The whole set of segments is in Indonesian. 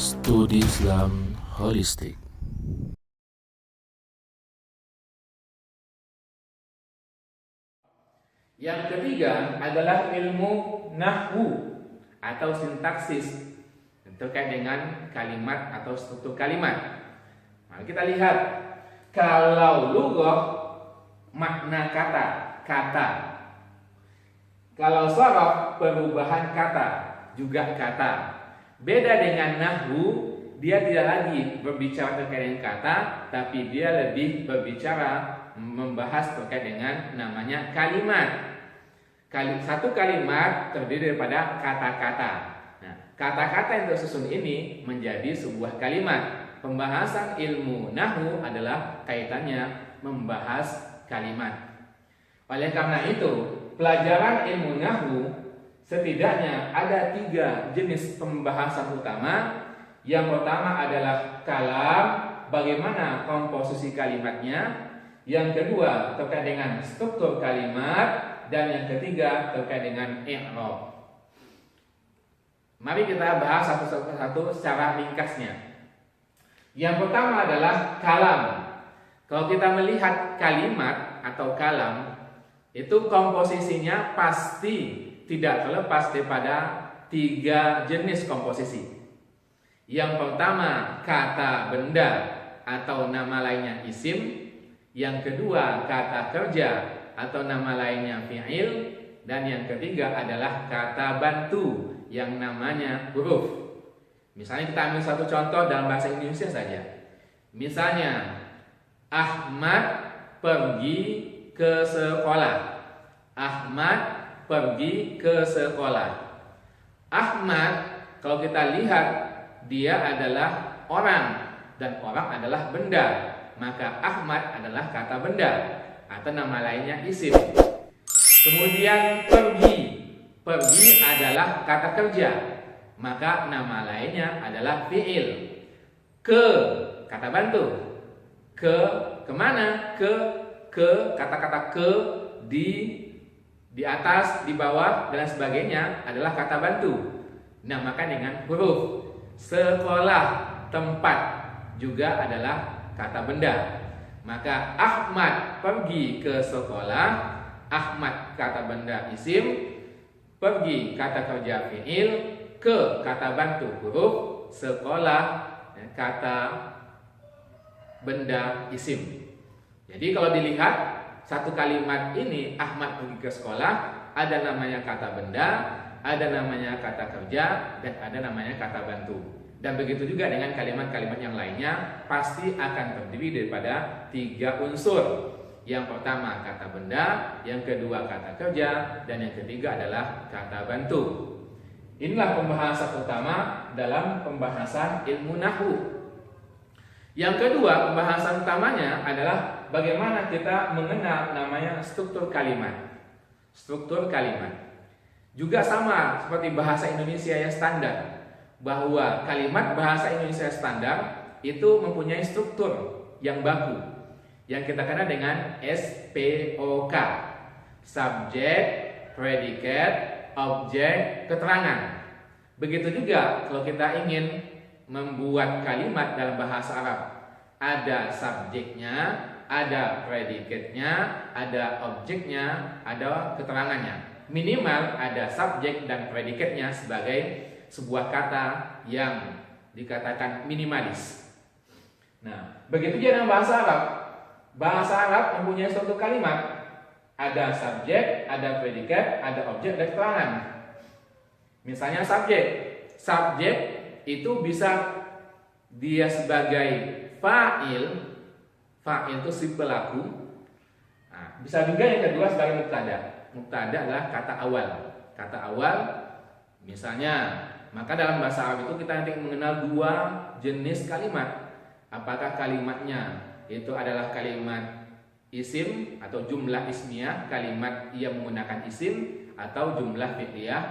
Studi Islam Holistik. Yang ketiga adalah ilmu nahwu atau sintaksis terkait dengan kalimat atau struktur kalimat. Mari kita lihat, kalau lughah makna kata. Kalau sharaf perubahan kata, juga kata. Beda dengan nahwu, dia tidak lagi berbicara terkait dengan kata, tapi dia lebih berbicara membahas terkait dengan namanya kalimat. Satu kalimat terdiri daripada kata-kata. Nah, kata-kata yang tersusun ini menjadi sebuah kalimat. Pembahasan ilmu nahwu adalah kaitannya membahas kalimat. Oleh karena itu, pelajaran ilmu nahwu setidaknya ada 3 jenis pembahasan utama. Yang pertama adalah kalam, bagaimana komposisi kalimatnya. Yang kedua terkait dengan struktur kalimat. Dan yang ketiga terkait dengan i'rab. Mari kita bahas satu-satu secara ringkasnya. Yang pertama adalah kalam. Kalau kita melihat kalimat atau kalam, itu komposisinya pasti tidak terlepas daripada 3 jenis komposisi. Yang pertama kata benda atau nama lainnya isim. Yang kedua kata kerja atau nama lainnya fi'il. Dan yang ketiga adalah kata bantu yang namanya huruf. Misalnya kita ambil satu contoh dalam bahasa Indonesia saja. Misalnya Ahmad pergi ke sekolah. Ahmad pergi ke sekolah. Ahmad, kalau kita lihat, dia adalah orang dan orang adalah benda. Maka Ahmad adalah kata benda atau nama lainnya isim. Kemudian pergi adalah kata kerja, maka nama lainnya adalah fi'il. Ke, kata bantu. Kemana? Ke, kata-kata ke, di atas, di bawah, dan sebagainya adalah kata bantu. Dinamakan dengan huruf. Sekolah, tempat juga adalah kata benda. Maka Ahmad pergi ke sekolah. Ahmad kata benda isim. Pergi kata kerja fi'il. Ke kata bantu huruf. Sekolah kata benda isim. Jadi kalau dilihat satu kalimat ini, Ahmad pergi ke sekolah, ada namanya kata benda, ada namanya kata kerja, dan ada namanya kata bantu. Dan begitu juga dengan kalimat-kalimat yang lainnya, pasti akan terdiri daripada 3 unsur. Yang pertama kata benda, yang kedua kata kerja, dan yang ketiga adalah kata bantu. Inilah pembahasan utama dalam pembahasan ilmu nahwu. Yang kedua, pembahasan utamanya adalah bagaimana kita mengenal namanya struktur kalimat. Struktur kalimat juga sama seperti bahasa Indonesia yang standar, bahwa kalimat bahasa Indonesia standar itu mempunyai struktur yang baku yang kita kenal dengan SPOK: subjek, predikat, objek, keterangan. Begitu juga kalau kita ingin membuat kalimat dalam bahasa Arab, ada subjeknya, ada predikatnya, ada objeknya, ada keterangannya. Minimal ada subjek dan predikatnya sebagai sebuah kata yang dikatakan minimalis. Nah, begitu juga dengan bahasa Arab. Bahasa Arab mempunyai suatu kalimat, ada subjek, ada predikat, ada objek, dan keterangan. Misalnya subjek. Subjek itu bisa dia sebagai fa'il. Fa'il itu si pelaku. Nah, bisa juga yang kedua sebagai mubtada. Mubtada adalah kata awal. Kata awal, misalnya, maka dalam bahasa Arab itu kita nanti mengenal 2 jenis kalimat. Apakah kalimatnya itu adalah kalimat isim atau jumlah ismiyah, kalimat yang menggunakan isim, atau jumlah fi'liyah,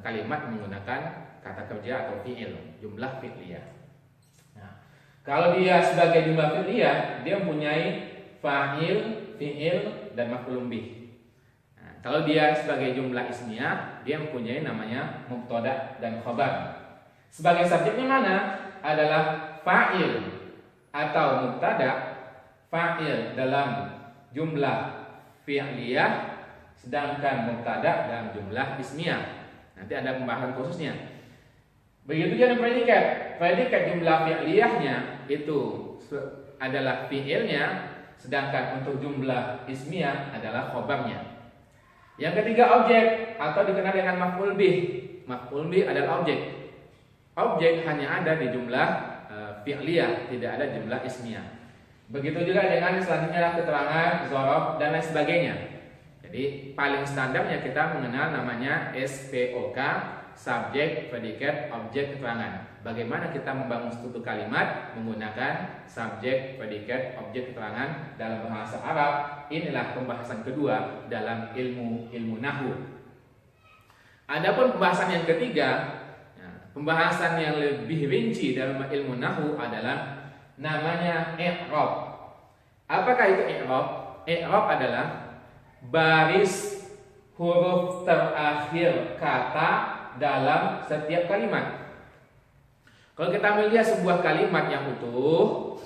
kalimat menggunakan kata kerja atau fi'il, jumlah fi'liyah. Nah, kalau dia sebagai jumlah fi'liyah, dia mempunyai fa'il, fi'il, dan maf'ul bih. Kalau dia sebagai jumlah ismiyah, dia mempunyai namanya mubtada dan khabar. Sebagai subjeknya mana? Adalah fa'il atau mubtada. Fa'il dalam jumlah fi'liyah, sedangkan mubtada dalam jumlah ismiyah. Nanti ada pembahasan khususnya. Begitu juga dengan predikat. Predikat jumlah fi'liyahnya itu adalah fi'ilnya, sedangkan untuk jumlah ismiyah adalah khobarnya. Yang ketiga, objek atau dikenal dengan maf'ul bih. Maf'ul bih adalah objek. Objek hanya ada di jumlah fi'liyah, tidak ada jumlah ismiyah. Begitu juga dengan selanjutnya keterangan, dzaraf dan lain sebagainya. Jadi paling standarnya kita mengenal namanya SPOK, subjek, predikat, objek, keterangan. Bagaimana kita membangun struktur kalimat menggunakan subjek, predikat, objek, keterangan dalam bahasa Arab. Inilah pembahasan kedua dalam ilmu nahwu. Adapun pembahasan yang ketiga, pembahasan yang lebih rinci dalam ilmu nahwu adalah namanya i'rab. Apakah itu i'rab? I'rab adalah baris huruf terakhir kata dalam setiap kalimat. Kalau kita melihat sebuah kalimat yang utuh,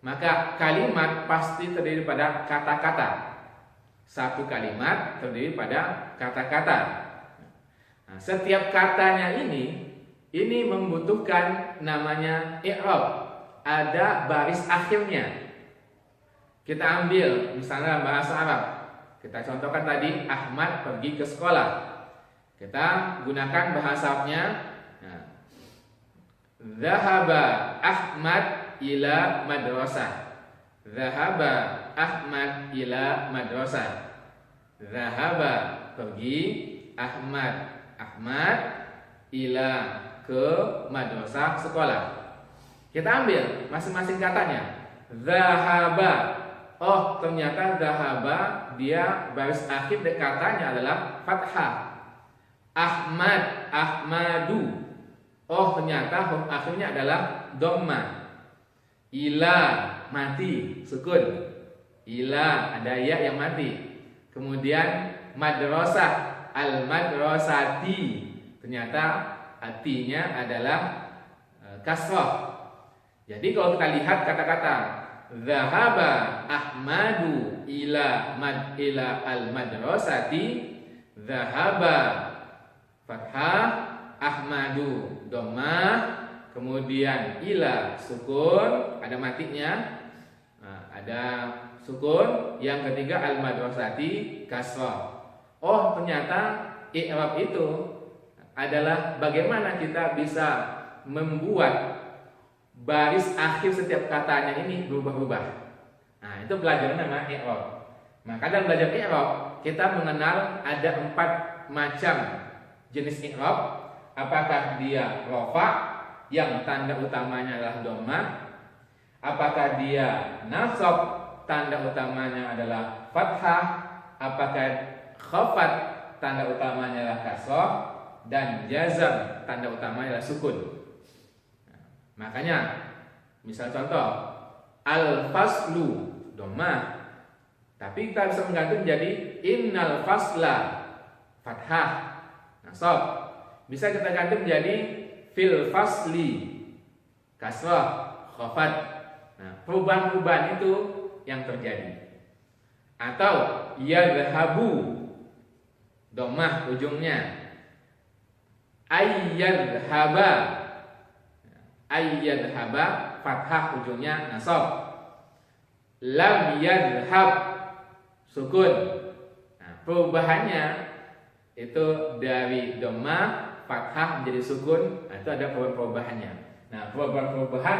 maka kalimat pasti terdiri pada kata-kata. Satu kalimat terdiri pada kata-kata. Nah, setiap katanya ini membutuhkan namanya i'rab. Ada baris akhirnya. Kita ambil misalnya bahasa Arab. Kita contohkan tadi Ahmad pergi ke sekolah. Kita gunakan bahasa Arabnya. Zahaba Ahmad ila madrasah. Zahaba Ahmad ila madrasah. Zahaba pergi Ahmad ila ke madrasah sekolah. Kita ambil masing-masing katanya. Zahaba. Oh, ternyata zahaba dia baris akhir katanya adalah fathah. Ahmadu. Oh, ternyata huruf akhirnya adalah dhamma. Ila mati, sukun. Ila ada ya yang mati. Kemudian madrasah, al-madrasati. Ternyata artinya adalah kasrah. Jadi kalau kita lihat kata-kata zahaba Ahmadu ila al-madrasati, zahaba fathah, Ahmadu dhamma, kemudian ila sukun, ada matinya, ada sukun, yang ketiga al-madrasati kasrah. Oh, ternyata i'rab itu adalah bagaimana kita bisa membuat baris akhir setiap katanya ini berubah-ubah. Nah, itu belajar nama i'rab. Maka dalam belajar i'rab kita mengenal ada 4 macam jenis i'rab. Apakah dia rafa yang tanda utamanya adalah dhamma? Apakah dia nasab tanda utamanya adalah fathah? Apakah khafat tanda utamanya adalah kasrah? Dan jazam tanda utamanya adalah sukun. Makanya misal contoh al-faslu dhammah, tapi kita bisa mengganti menjadi innal fasla fathah nasab. Bisa kita ganti menjadi fil fasli kasrah khafat. Nah, perubahan-perubahan itu yang terjadi. Atau yadhhabu dhammah ujungnya, ayyadhhaba fathah ujungnya nasab, lam yadhhab sukun. Nah, perubahannya itu dari dhammah fathah menjadi sukun, itu ada perubahan-perubahannya. Nah, perubahan-perubahan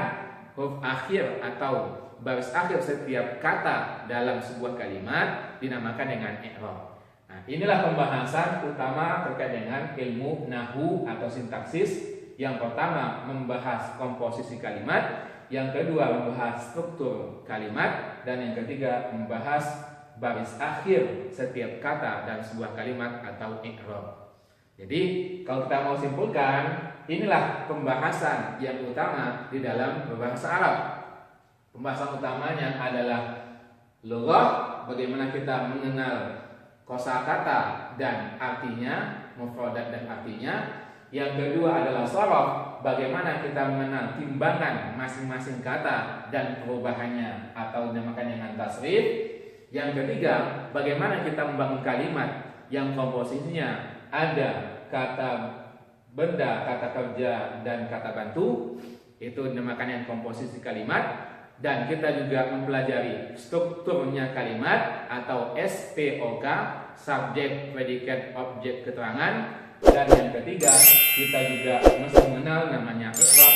huruf akhir atau baris akhir setiap kata dalam sebuah kalimat dinamakan dengan i'rab. Nah, inilah pembahasan utama terkait dengan ilmu nahwu atau sintaksis. Yang pertama membahas komposisi kalimat, yang kedua membahas struktur kalimat, dan yang ketiga membahas baris akhir setiap kata dalam sebuah kalimat atau i'rab. Jadi kalau kita mau simpulkan, inilah pembahasan yang utama di dalam berbahasa Arab. Pembahasan utamanya adalah lughah, bagaimana kita mengenal kosakata dan artinya, mufradat dan artinya. Yang kedua adalah sharaf, bagaimana kita mengenal timbangan masing-masing kata dan perubahannya atau dinamakan dengan tasrif. Yang ketiga, bagaimana kita membangun kalimat yang komposisinya ada kata benda, kata kerja, dan kata bantu. Itu dinamakan yang komposisi kalimat. Dan kita juga mempelajari strukturnya kalimat atau SPOK, subjek, predikat, objek, keterangan. Dan yang ketiga, kita juga mesti mengenal namanya i'rab,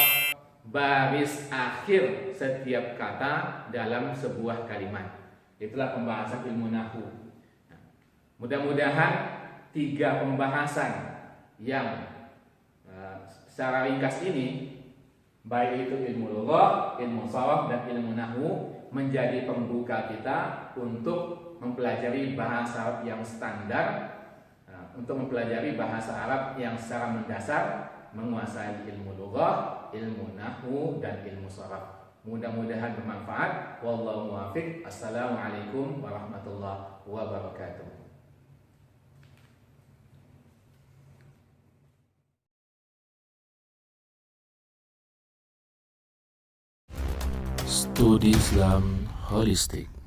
baris akhir setiap kata dalam sebuah kalimat. Itulah pembahasan ilmu nahwu. Mudah-mudahan 3 pembahasan yang secara ringkas ini, baik itu ilmu lughah, ilmu sharaf, dan ilmu nahwu, menjadi pembuka kita untuk mempelajari bahasa Arab yang standar, untuk mempelajari bahasa Arab yang secara mendasar, menguasai ilmu lughah, ilmu nahwu, dan ilmu sharaf. Mudah-mudahan bermanfaat. Wallahu muwaffiq. Assalamualaikum warahmatullahi wabarakatuh. Studi Islam Holistik.